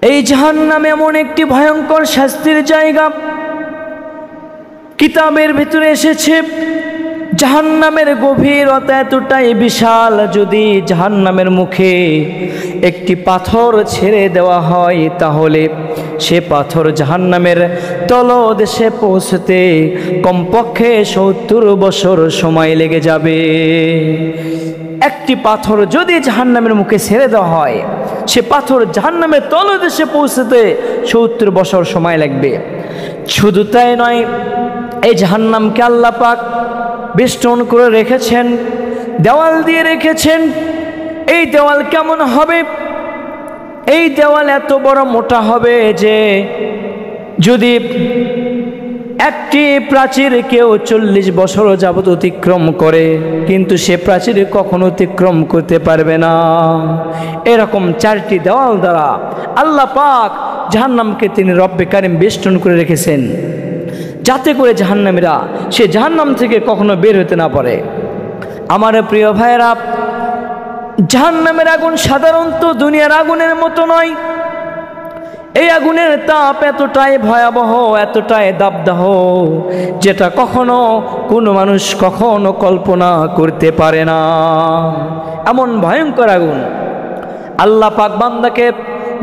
এই জাহান্নাম এমন একটি ভয়ঙ্কর শাস্তির জায়গা। কিতাবের ভিতরে এসেছে জাহান্নামের গভীরতা এতটাই বিশাল, যদি জাহান্নামের মুখে একটি পাথর ছেড়ে দেওয়া হয় তাহলে সে পাথর জাহান্নামের তলদেশে পৌঁছতে কমপক্ষে 70 বছর সময় লেগে যাবে। একটি পাথর যদি জাহান্নামের মুখে ছেড়ে দেওয়া হয়, সে পাথর জাহান্নামের তলদেশে পৌঁছতে 70 বছর সময় লাগবে। শুধু তাই নয়, এই জাহান্নামকে আল্লাহ পাক বেষ্টন করে রেখেছেন, দেওয়াল দিয়ে রেখেছেন। এই দেওয়াল কেমন হবে? এই দেওয়াল এত বড় মোটা হবে যে যদি একটি প্রাচীর কেউ 40 বছর যাবত অতিক্রম করে, কিন্তু সে প্রাচীর কখনো অতিক্রম করতে পারবে না। এরকম 4টি দেওয়াল দ্বারা আল্লাহ পাক জাহান্নামকে তিনি রব্বে কারিম বেষ্টন করে রেখেছেন, যাতে করে জাহান্নামীরা সে জাহান্নাম থেকে কখনো বের হতে না পারে। আমার প্রিয় ভাইয়েরা, জাহান্নামের আগুন সাধারণত দুনিয়ার আগুনের মতো নয়। এই আগুনের তাপ এতটাই ভয়াবহ, এতটাই দাবদাহ, যেটা কখনো কোনো মানুষ কখনো কল্পনা করতে পারে না। এমন ভয়ঙ্কর আগুন। আল্লাহ পাক বান্দাকে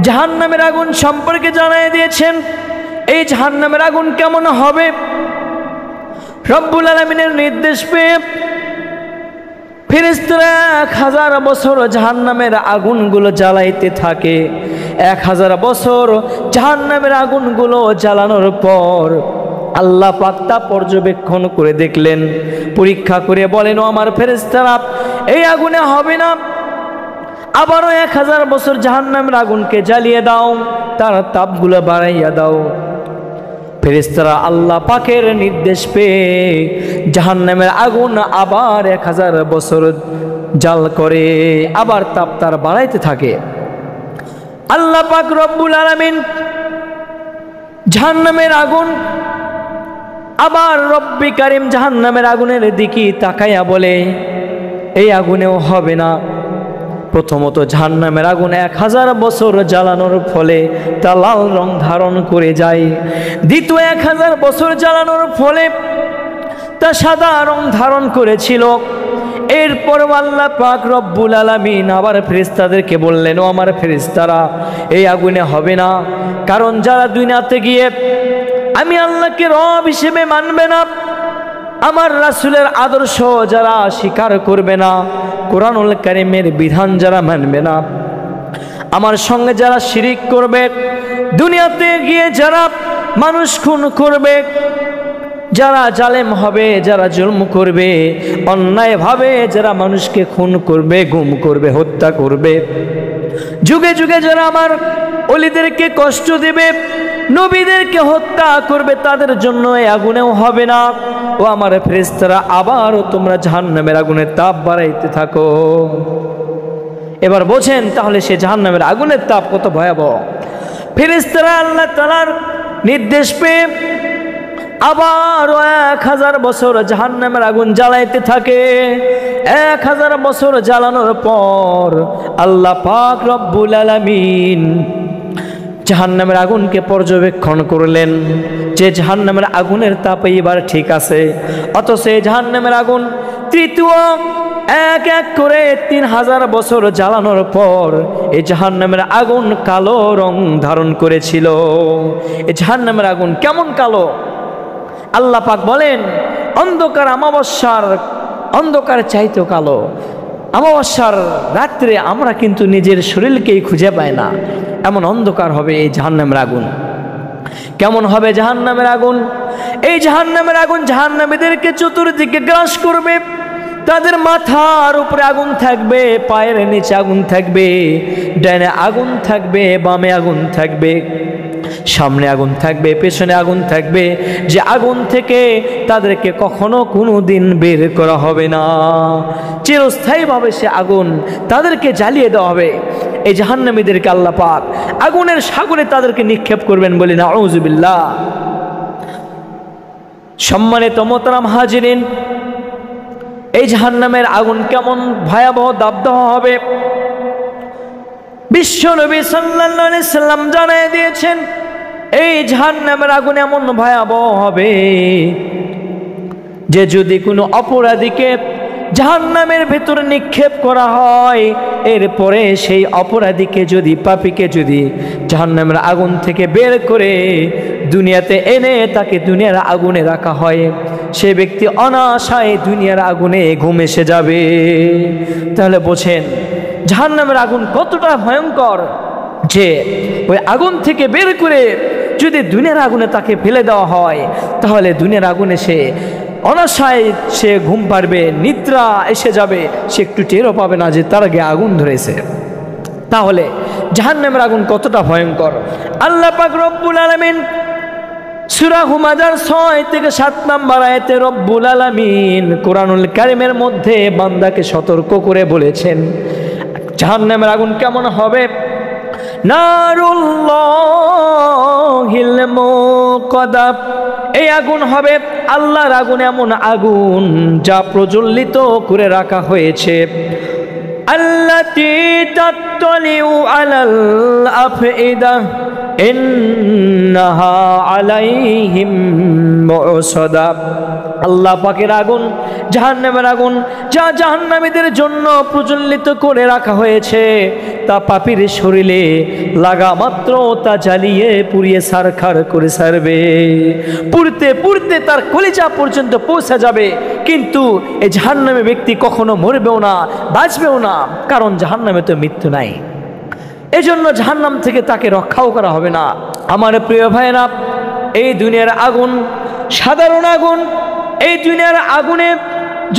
জাহান্নামের আগুন সম্পর্কে জানিয়ে দিয়েছেন। এই জাহান্নামের আগুন কেমন হবে? রব্বুল আলামিনের নির্দেশ পেয়ে ফেরেশতারা 1000 বছর জাহান্নামের আগুনগুলো জ্বালাইতে থাকে। 1000 বছর জাহান্নামের আগুনগুলো জ্বালানোর পর আল্লাহ পাক তা পর্যবেক্ষণ করে দেখলেন, পরীক্ষা করে বলেন, ও আমার ফেরেশতারা, এই আগুনে হবে না, আবারও 1000 বছর জাহান্নামের আগুনকে জ্বালিয়ে দাও, তার তাপগুলো বাড়াইয়া দাও। ফেরেশতারা আল্লাহ পাকের নির্দেশ পেয়ে জাহান্নামের আগুন আবার 1000 বছর জ্বাল করে, আবার তাপ তার বাড়াইতে থাকে। আল্লাহ পাক রব্বুল আলামিন জাহান্নামের আগুন, আবার রব্বে কারিম জাহান্নামের আগুনের দিকে তাকাইয়া বলে, এই আগুনেও হবে না। প্রথমত জাহান্নামের আগুন 1000 বছর জ্বালানোর ফলে তা লাল রং ধারণ করে যায়। দ্বিতীয় 1000 বছর জ্বালানোর ফলে তা সাদা রং ধারণ করেছিল। এরপর আল্লাহ পাক রব্বুল আলামিন আবার ফেরেশতাদেরকে বললেন, ও আমার ফেরেশতারা, এই আগুনে হবে না, কারণ যারা দুনিয়াতে গিয়ে আমি আল্লাহকে রব হিসেবে মানবে না, আমার রাসূলের আদর্শ যারা স্বীকার করবে না, কোরআনুল কারীমের বিধান যারা মানবে না, আমার সঙ্গে যারা শিরিক করবে, দুনিয়াতে গিয়ে যারা মানুষ খুন করবে, যারা জালেম হবে, যারা জুলম করবে, অন্যায়ভাবে যারা মানুষকে খুন করবে, গুম করবে, হত্যা করবে, যুগে যুগে যারা আমার ওলিদেরকে কষ্ট দেবে, নবীদেরকে হত্যা করবে, তাদের জন্য এই আগুনেও হবে না। ও আমার ফেরেশতারা, আবারও তোমরা জাহান্নামের আগুনের তাপ বাড়াইতে থাকো। এবার বোঝেন তাহলে সে জাহান্নামের আগুনের তাপ কত ভয়াবহ। ফেরেশতারা আল্লাহ তাআলার নির্দেশ পেয়ে আবার 1000 বছর জাহান্নামের আগুন জ্বালাইতে থাকে। 1000 বছর জ্বালানোর পর আল্লাহ পাক রব্বুল আলামিন জাহান্নামের আগুনকে পর্যবেক্ষণ করলেন যে জাহান্নামের আগুনের তাপ এবার ঠিক আছে, অথচ এই জাহান্নামের আগুন তৃতীয় এক এক করে 3000 বছর জ্বালানোর পর এই জাহান্নামের আগুন কালো রং ধারণ করেছিল। এই জাহান্নামের আগুন কেমন কালো? আল্লাহ পাক বলেন, অন্ধকার অমাবস্যার অন্ধকার চাইতেও কালো। অমাবস্যার রাত্রে আমরা কিন্তু নিজের শরীরকেই খুঁজে পাই না, এমন অন্ধকার হবে এই জাহান্নামের আগুন। কেমন হবে জাহান্নামের আগুন? এই জাহান্নামের আগুন জাহান্নামীদেরকে চতুর্দিকে গ্রাস করবে। তাদের মাথার উপরে আগুন থাকবে, পায়ের নিচে আগুন থাকবে, ডানে আগুন থাকবে, বামে আগুন থাকবে, সামনে আগুন থাকবে, পেছনে আগুন থাকবে, যে আগুন থেকে তাদেরকে কখনো কোনো দিন বের করা হবে না। চিরস্থায়ীভাবে সে আগুন তাদেরকে জ্বালিয়ে দেওয়া হবে। এই জাহান্নামীদেরকে আল্লাহ পাক আগুনের সাগরে তাদেরকে নিক্ষেপ করবেন বলে নাউযুবিল্লাহ। সম্মানিত মোহতারাম হাজিরিন, এই জাহান্নামের আগুন কেমন ভয়াবহ দাবদাহ হবে। বিশ্বনবী সাল্লাল্লাহু আলাইহি সাল্লাম জানিয়ে দিয়েছেন এই জাহান্নামের আগুন এমন ভয়াবহ হবে যে যদি কোনো অপরাধীকে জাহান্নামের ভেতরে নিক্ষেপ করা হয়, এরপরে সেই অপরাধীকে যদি পাপীকে যদি জাহান্নামের আগুন থেকে বের করে দুনিয়াতে এনে তাকে দুনিয়ার আগুনে রাখা হয়, সে ব্যক্তি অনাশায় দুনিয়ার আগুনে ঘুম এসে যাবে। তাহলে বোঝেন জাহান্নামের আগুন কতটা ভয়ঙ্কর, যে ওই আগুন থেকে বের করে যদি দুনিয়ার আগুনে তাকে ফেলে দেওয়া হয়, তাহলে দুনিয়ার আগুনে সে অনাশায় সে ঘুম পারবে, নিদ্রা এসে যাবে, সে একটু টেরও পাবে না যে তার আগে আগুন ধরেছে। তাহলে জাহান্নামের আগুন কতটা ভয়ঙ্কর। আল্লাহ পাক রব্বুল আলামিন সূরা হুমাযার 6 থেকে 7 নম্বর আয়াতে রব্বুল আলামিন কোরআনুল কারীমের মধ্যে বান্দাকে সতর্ক করে বলেছেন জাহান্নামের আগুন কেমন হবে। নারুল্লাহিল মুকাদ্দা, এই আগুন হবে আল্লাহর আগুন, এমন আগুন যা প্রজ্বলিত করে রাখা হয়েছে। আল্লাতী তাত্তালিউ আলাল আফইদা ইন্নাহা আলাইহিম মুসাদা। আল্লাহ পাকের আগুন, জাহান্নামের আগুন যা জাহান্নামীদের জন্য প্রজ্বলিত করে রাখা হয়েছে, তা পাপীর শরীরে লাগা মাত্র তা জ্বালিয়ে পুড়িয়ে ছারখার করে ছাড়বে, পুড়তে পুড়তে তার কলিজা পর্যন্ত পৌঁছে যাবে। কিন্তু এই জাহান্নামী ব্যক্তি কখনো মরবেও না, বাঁচবেও না, কারণ জাহান্নামে তো মৃত্যু নাই। এজন্য জাহান্নাম থেকে তাকে রক্ষাও করা হবে না। আমার প্রিয় ভাইরা, এই দুনিয়ার আগুন সাধারণ আগুন। এই দুনিয়ার আগুনে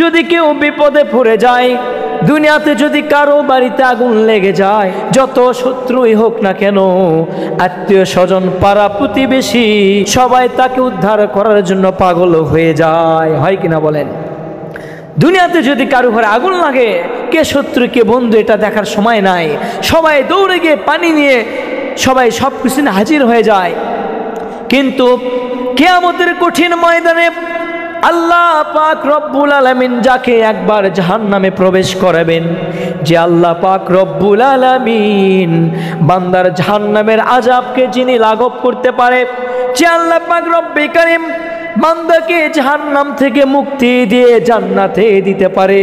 যদি কেউ বিপদে পড়ে যায়, দুনিয়াতে যদি কারো বাড়িতে আগুন লেগে যায়, যত শত্রুই হোক না কেন, আত্মীয় স্বজন পাড়া প্রতিবেশী সবাই তাকে উদ্ধার করার জন্য পাগল হয়ে যায়, হয় কিনা বলেন। দুনিয়াতে যদি কারো ঘরে আগুন লাগে, কে শত্রু কে বন্ধু এটা দেখার সময় নাই, সবাই দৌড়ে গিয়ে পানি নিয়ে সবাই সব কিছু নিয়ে হাজির হয়ে যায়। কিন্তু কিয়ামতের কঠিন ময়দানে আল্লাহ পাক রব্বুল আলামিন যাকে একবার জাহান্নামে প্রবেশ করাবেন, যে আল্লাহ পাক রব্বুল আলামিন বান্দার জাহান্নামের আযাবকে যিনি লাঘব করতে পারে, যে আল্লাহ পাক রব্বে কারীম বান্দাকে জাহান্নাম থেকে মুক্তি দিয়ে জান্নাতে দিতে পারে,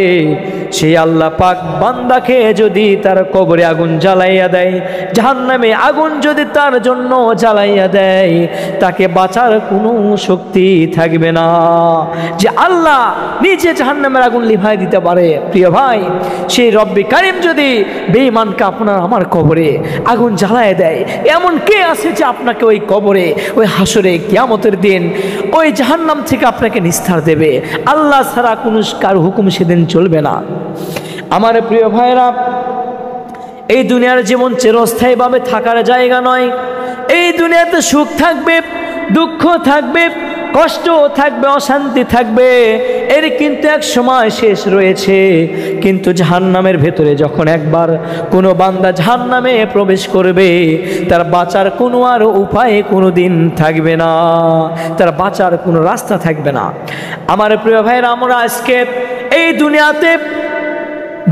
সেই আল্লাহ পাক বান্দাকে যদি তার কবরে আগুন জ্বালাইয়া দেয়, জাহান্নামে আগুন যদি তার জন্য জ্বালাইয়া দেয়, তাকে বাঁচার কোনো শক্তি থাকবে না, যে আল্লাহ নিজে জাহান্নামের আগুন লিভাই দিতে পারে। প্রিয় ভাই, সেই রব্বে কারীম যদি বেঈমানকে আপনার আমার কবরে আগুন জ্বালাইয়া দেয়, এমন কে আছে যে আপনাকে ওই কবরে, ওই হাসরে কিয়ামতের দিন ওই জাহান্নাম থেকে আপনাকে নিস্তার দেবে? আল্লাহ ছাড়া কোনো কার হুকুম সেদিন চলবে না। আমার প্রিয় ভাইরা, এই দুনিয়ার জীবন চিরস্থায়ীভাবে থাকার জায়গা নয়। এই দুনিয়াতে সুখ থাকবে, দুঃখ থাকবে, কষ্ট থাকবে, অশান্তি থাকবে, এর কিন্তু এক সময় শেষ রয়েছে। কিন্তু জাহান্নামের ভেতরে যখন একবার কোনো বান্দা জাহান্নামে প্রবেশ করবে, তার বাঁচার কোনো আর উপায় কোনো দিন থাকবে না, তার বাঁচার কোনো রাস্তা থাকবে না। আমার প্রিয় ভাইরা, আমরা আজকে এই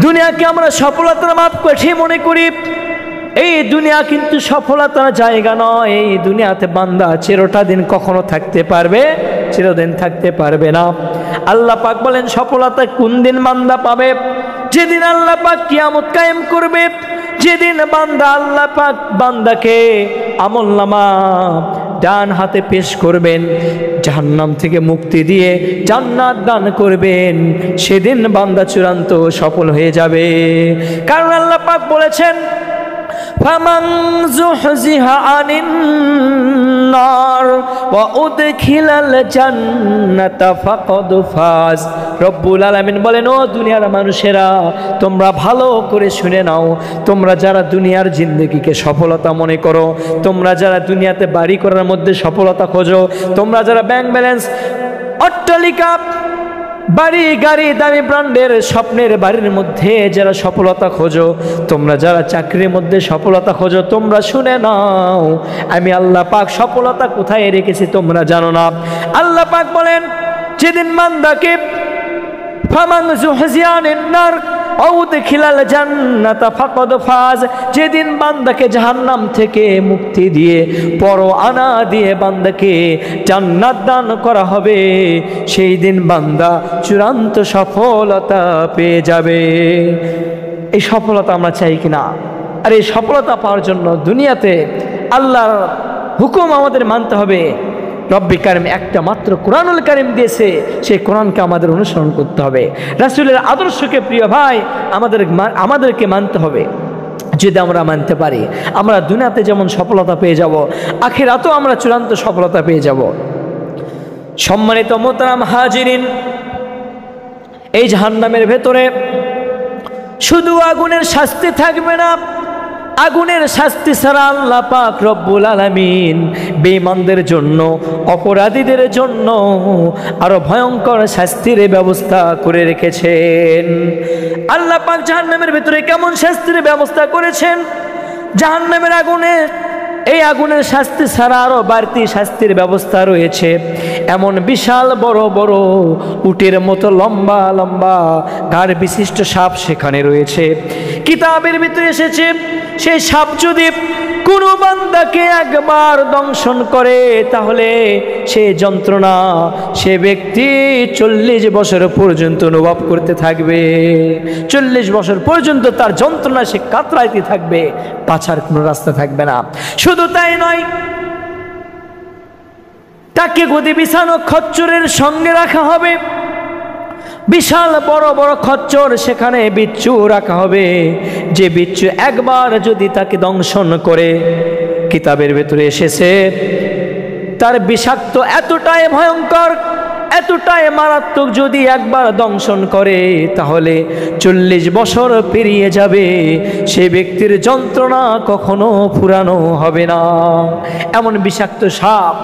দুনিয়াকে আমরা সফলতার মাপকাঠি মনে করি। এই দুনিয়া কিন্তু সফলতার জায়গা নয়। এই দুনিয়াতে বান্দা চিরটা দিন কখনো থাকতে পারবে, চিরদিন থাকতে পারবে না। আল্লাহ পাক বলেন সফলতা কোন দিন বান্দা পাবে? যেদিন আল্লাহ পাক কিয়ামত কায়েম করবে, যেদিন বান্দা আল্লাহ পাক বান্দাকে আমলনামা ডান হাতে পেশ করবেন, জাহান্নাম থেকে মুক্তি দিয়ে জান্নাত দান করবেন, সেদিন বান্দা চূড়ান্ত সফল হয়ে যাবে। কারণ আল্লাহ পাক বলেছেন ফামান যুহজিহা আনিন নার ওয়া উদখিলাল জান্নাতা ফাকাদ ফাজ। রব্বুল আলামিন বলেন, ও দুনিয়ার মানুষেরা, তোমরা ভালো করে শুনে নাও। তোমরা যারা দুনিয়ার জিন্দেগিকে সফলতা মনে করো, তোমরা যারা দুনিয়াতে বাড়ি করার মধ্যে সফলতা খোঁজো, তোমরা যারা ব্যাংক ব্যালেন্স, অট্টালিকা, বাড়ি গাড়ি, দামি ব্র্যান্ডের স্বপ্নের বাড়ির মধ্যে যারা সফলতা খোঁজো, তোমরা যারা চাকরির মধ্যে সফলতা খোঁজো, তোমরা শুনে নাও, আমি আল্লাহ পাক সফলতা কোথায় রেখেছি তোমরা জানো না। আল্লাহ পাক বলেন, যেদিন বান্দাকে ফামান যুহজিয়া আনিন নার, আউদখিলাল জান্নাতা ফাকাদ ফাজ, যেদিন বান্দাকে জাহান্নাম থেকে মুক্তি দিয়ে পরোয়ানা দিয়ে বান্দাকে জান্নাত দান করা হবে, সেই দিন বান্দা চূড়ান্ত সফলতা পেয়ে যাবে। এই সফলতা আমরা চাই কিনা? আর এই সফলতা পাওয়ার জন্য দুনিয়াতে আল্লাহর হুকুম আমাদের মানতে হবে। রব্বি কারিম একটা মাত্র কোরআনুল কারিম দিয়েছে, সেই কোরআনকে আমাদের অনুসরণ করতে হবে। রাসূলের আদর্শকে প্রিয় ভাই আমাদেরকে মানতে হবে। যদি আমরা মানতে পারি, আমরা দুনিয়াতে যেমন সফলতা পেয়ে যাব, আখিরাতেও আমরা চূড়ান্ত সফলতা পেয়ে যাব। সম্মানিত মোহতারাম হাজিরিন, এই জাহান্নামের ভেতরে শুধু আগুনের শাস্তি থাকবে না, আগুনের শাস্তি ছাড়া আল্লাহ পাক রব্বুল আলামিন বেঈমানদের জন্য, অপরাধীদের জন্য আরো ভয়ঙ্কর শাস্তির ব্যবস্থা করে রেখেছেন। আল্লাহ পাক জাহান্নামের ভিতরে কেমন শাস্তির ব্যবস্থা করেছেন? জাহান্নামের আগুনে, এই আগুনের শাস্তি ছাড়া আরো বাড়তি শাস্তির ব্যবস্থা রয়েছে। এমন বিশাল বড় বড় উটের মতো লম্বা লম্বা ঘাড় বিশিষ্ট সাপ সেখানে রয়েছে। কিতাবের ভিতরে এসেছে, সেই সাপ যদি কোনো বান্দাকে একবার দংশন করে, তাহলে সে যন্ত্রণা সে ব্যক্তি 40 বছর পর্যন্ত অনুভব করতে থাকবে। 40 বছর পর্যন্ত তার যন্ত্রণা সে কাতরাইতে থাকবে, পাছার কোনো রাস্তা থাকবে না। শুধু তাই নয়, তাকে গদি বিছানো খচ্চরের সঙ্গে রাখা হবে, বিশাল বড় বড় খচ্চর, সেখানে বিচ্ছু রাখা হবে। যে বিচ্ছু একবার যদি তাকে দংশন করে, কিতাবের ভেতরে এসেছে তার বিষাক্ত এতটাই ভয়ঙ্কর, এতটাই মারাত্মক, যদি একবার দংশন করে তাহলে 40 বছর পেরিয়ে যাবে, সে ব্যক্তির যন্ত্রণা কখনো ফুরানো হবে না। এমন বিষাক্ত সাপ,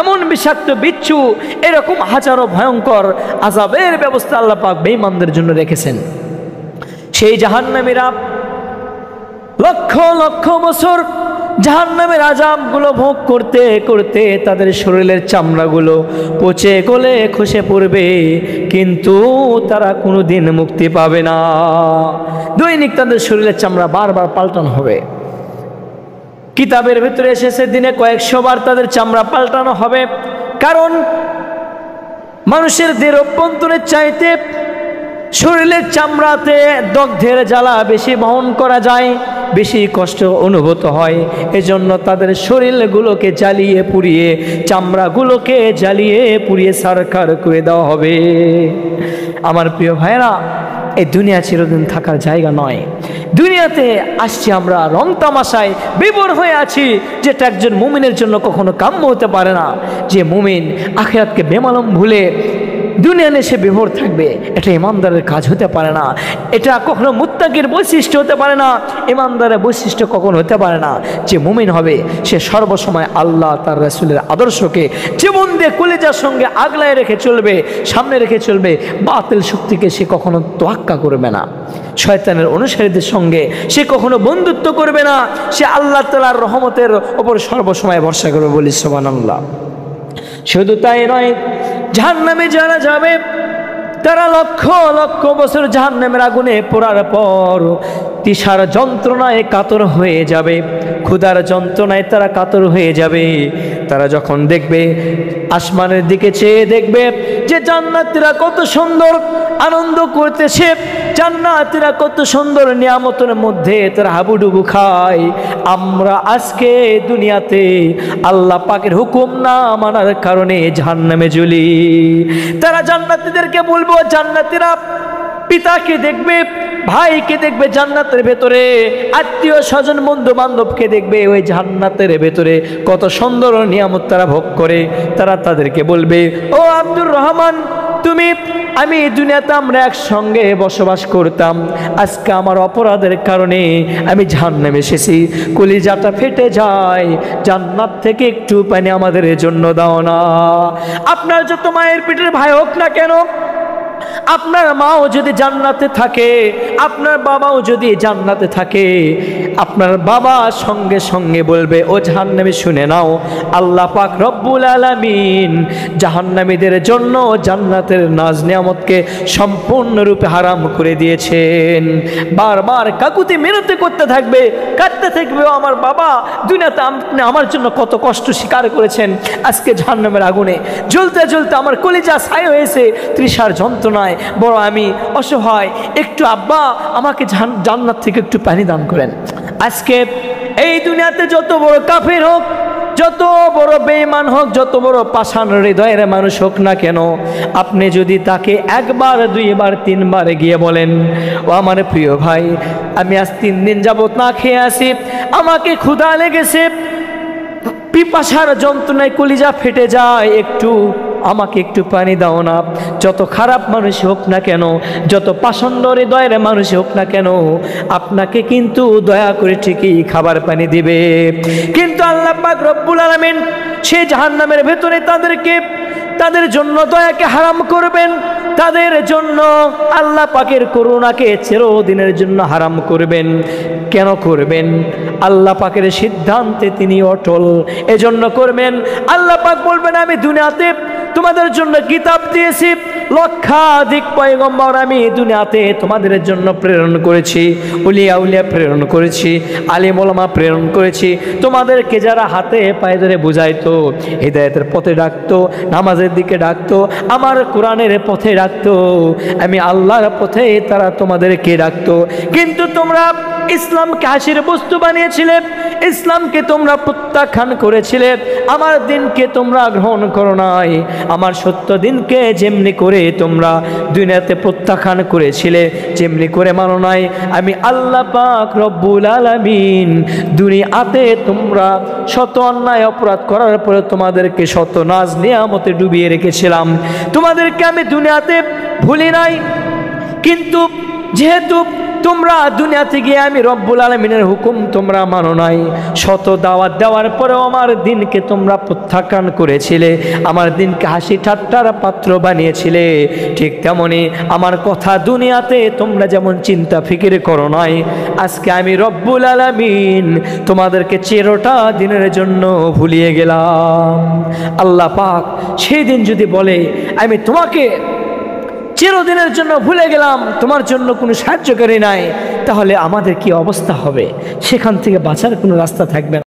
এমন বিষাক্ত বিচ্ছু, এরকম হাজারো ভয়ঙ্কর আযাবের ব্যবস্থা আল্লাহ পাক বেঈমানদের জন্য রেখেছেন। সেই জাহান্নামীরা লক্ষ লক্ষ বছর জাহান্নামের আযাবগুলো ভোগ করতে করতে তাদের শরীরের চামড়াগুলো পচে গলে খসে পড়বে, কিন্তু তারা কোনোদিন মুক্তি পাবে না। দৈনিক তাদের শরীরের চামড়া বারবার পাল্টানো হবে। কিতাবের ভিতরে এসেছে দিনে কয়েকশো বার তাদের চামড়া পাল্টানো হবে, কারণ মানুষের দেহের অভ্যন্তরের চাইতে শরীরের চামড়াতে দগ্ধের জ্বালা বেশি বহন করা যায়, বেশি কষ্ট অনুভূত হয়। এজন্য তাদের শরীরগুলোকে জ্বালিয়ে পুড়িয়ে, চামড়াগুলোকে জ্বালিয়ে পুড়িয়ে সারখার করে দেওয়া হবে। আমার প্রিয় ভাইরা, এই দুনিয়া চিরদিন থাকার জায়গা নয়। দুনিয়াতে আসছি আমরা রং তামাশায় বিভোর হয়ে আছি, যেটা একজন মুমিনের জন্য কখনো কাম্য হতে পারে না। যে মুমিন আখিরাতকে বেমালুম ভুলে দুনিয়া নিয়ে সে বিভোর থাকবে, এটা ইমানদারের কাজ হতে পারে না। এটা কখনো মুত্তাকির বৈশিষ্ট্য হতে পারে না, ইমানদারের বৈশিষ্ট্য কখনো হতে পারে না। যে মুমিন হবে সে সর্বসময় আল্লাহ তার রাসূলের আদর্শকে জীবন দিয়ে কলিজার সঙ্গে আগলায় রেখে চলবে, সামনে রেখে চলবে। বাতিল শক্তিকে সে কখনো তোয়াক্কা করবে না, শয়তানের অনুসারীদের সঙ্গে সে কখনো বন্ধুত্ব করবে না। সে আল্লাহ তাআলার রহমতের ওপর সর্বসময় ভরসা করবে, বলি সুবহানাল্লাহ। শুধু তাই নয়, জাহান্নামে যারা যাবে তারা লক্ষ লক্ষ বছর জাহান্নামের আগুনে পোড়ার পর তিসার যন্ত্রণায় কাতর হয়ে যাবে, ক্ষুধার যন্ত্রণায় তারা কাতর হয়ে যাবে। তারা যখন দেখবে, আসমানের দিকে চেয়ে দেখবে যে জান্নাতীরা কত সুন্দর আনন্দ করতেছে, জান্নাতীরা কত সুন্দর নিয়ামতের মধ্যে তারা হাবুডুবু খায়। আমরা আজকে দুনিয়াতে আল্লাহ পাকের হুকুম না মানার কারণে জাহান্নামে জ্বলি। তারা জান্নাতীদেরকে বলবো, জান্নাতীরা পিতাকে দেখবে, ভাইকে দেখবে জান্নাতের ভেতরে, আত্মীয় স্বজন বন্ধু বান্ধবকে দেখবে ওই জান্নাতের ভেতরে কত সুন্দর নিয়ামত তারা ভোগ করে। তারা তাদেরকে বলবে, ও আব্দুর রহমান, তুমি আমি দুনিয়াতে আমরা একসঙ্গে বসবাস করতাম, আজকে আমার অপরাধের কারণে আমি জাহান্নামে এসেছি, কলিজাটা ফেটে যায়, জান্নাত থেকে একটু পানি আমাদের জন্য দাও না। আপনার যত মায়ের পেটের ভাই হোক না কেন, আপনার মাও যদি জান্নাতে থাকে, আপনার বাবাও যদি জান্নাতে থাকে, আপনার বাবা সঙ্গে সঙ্গে বলবে, ও জাহান্নামী শুনে নাও, আল্লাহ পাক রব্বুল আলামিন জাহান্নামীদের জন্য জান্নাতের নাজ নিয়ামতকে সম্পূর্ণরূপে হারাম করে দিয়েছেন। বারবার কাকুতি মিনতি করতে থাকবে, কাঁদতে থাকবে, আমার বাবা দুনিয়াতে আপনি আমার জন্য কত কষ্ট স্বীকার করেছেন, আজকে জাহান্নামের আগুনে জ্বলতে জ্বলতে আমার কলিজা ছাই হয়েছে তৃষার যন্ত্রণায়, বড় আমি অসহায়, একটু আব্বা আমাকে জান্নাত থেকে একটু পানি দান করেন। আজকে এই দুনিয়াতে যত বড় কাফির হোক, যত বড় বেঈমান হোক, যত বড় পাষাণ হৃদয়ের মানুষ হোক না কেন, আপনি যদি তাকে একবার, দুইবার, তিনবার গিয়ে বলেন, ও আমার প্রিয় ভাই, আমি আজ 3 দিন যাবত না খেয়ে আসি, আমাকে ক্ষুধা লেগেছে, পিপাসার যন্ত্রণায় কলিজা ফেটে যায়, আমাকে একটু পানি দাও না। যত খারাপ মানুষ হোক না কেন, যত পাষণ্ড হৃদয়ের মানুষ হোক না কেন, আপনাকে কিন্তু দয়া করে ঠিকই খাবার পানি দিবে। কিন্তু আল্লাহ পাক রব্বুল আলামিন সেই জাহান্নামের ভেতরে তাদের জন্য দয়াকে হারাম করবেন, তাদের জন্য আল্লাহ পাকের করুণাকে চিরদিনের জন্য হারাম করবেন। কেন করবেন? আল্লাহ পাকের সিদ্ধান্তে তিনি অটল, এজন্য করবেন। আল্লাহ পাক বলবেন, আমি দুনিয়াতে তোমাদের জন্য কিতাব দিয়েছি, লক্ষাধিক পয়গম্বর আমি দুনিয়াতে তোমাদের জন্য প্রেরণ করেছি, উলিয়া উলিয়া প্রেরণ করেছি, আলিম ওলামা প্রেরণ করেছি। তোমাদেরকে যারা হাতে পায়ে ধরে বুঝাইতো, হিদায়াতের পথে ডাকতো, নামাজের দিকে ডাকতো, আমার কোরআনের পথে ডাকতো, আমি আল্লাহর পথে তারা তোমাদেরকে ডাকতো। কিন্তু তোমরা ইসলামকে হাসির বস্তু বানিয়েছিলে, ইসলামকে তোমরা প্রত্যাখ্যান করেছিলে, আমার দিনকে তোমরা গ্রহণ করো নাই, আমার সত্য দিনকে যেমনি করে তোমরা দুনিয়াতে প্রত্যাখ্যান করেছিলে, যেমনি করে মানো নাই, আমি আল্লাহ পাক রব্বুল আলামিন দুনিয়াতে তোমরা শত অন্যায় অপরাধ করার পরে তোমাদেরকে শত নাজ নিয়ামতে ডুবিয়ে রেখেছিলাম, তোমাদেরকে আমি দুনিয়াতে ভুলি নাই। কিন্তু যেহেতু তোমরা দুনিয়াতে গিয়ে আমি রব্বুল আলামিনের হুকুম তোমরা মানো নাই, শত দাওয়াত দেওয়ার পরেও আমার দিনকে তোমরা প্রত্যাখ্যান করেছিলে, আমার দিনকে হাসি ঠাট্টার পাত্র বানিয়েছিলে, ঠিক তেমনি আমার কথা দুনিয়াতে তোমরা যেমন চিন্তা ফিকির করো নাই, আজকে আমি রব্বুল আলামিন তোমাদেরকে চিরটা দিনের জন্য ভুলিয়ে গেলাম। আল্লাহ পাক সেই দিন যদি বলে, আমি তোমাকে চিরদিনের জন্য ভুলে গেলাম, তোমার জন্য কোনো সাহায্যকারী নাই, তাহলে আমাদের কি অবস্থা হবে? সেখান থেকে বাঁচার কোনো রাস্তা থাকবে না।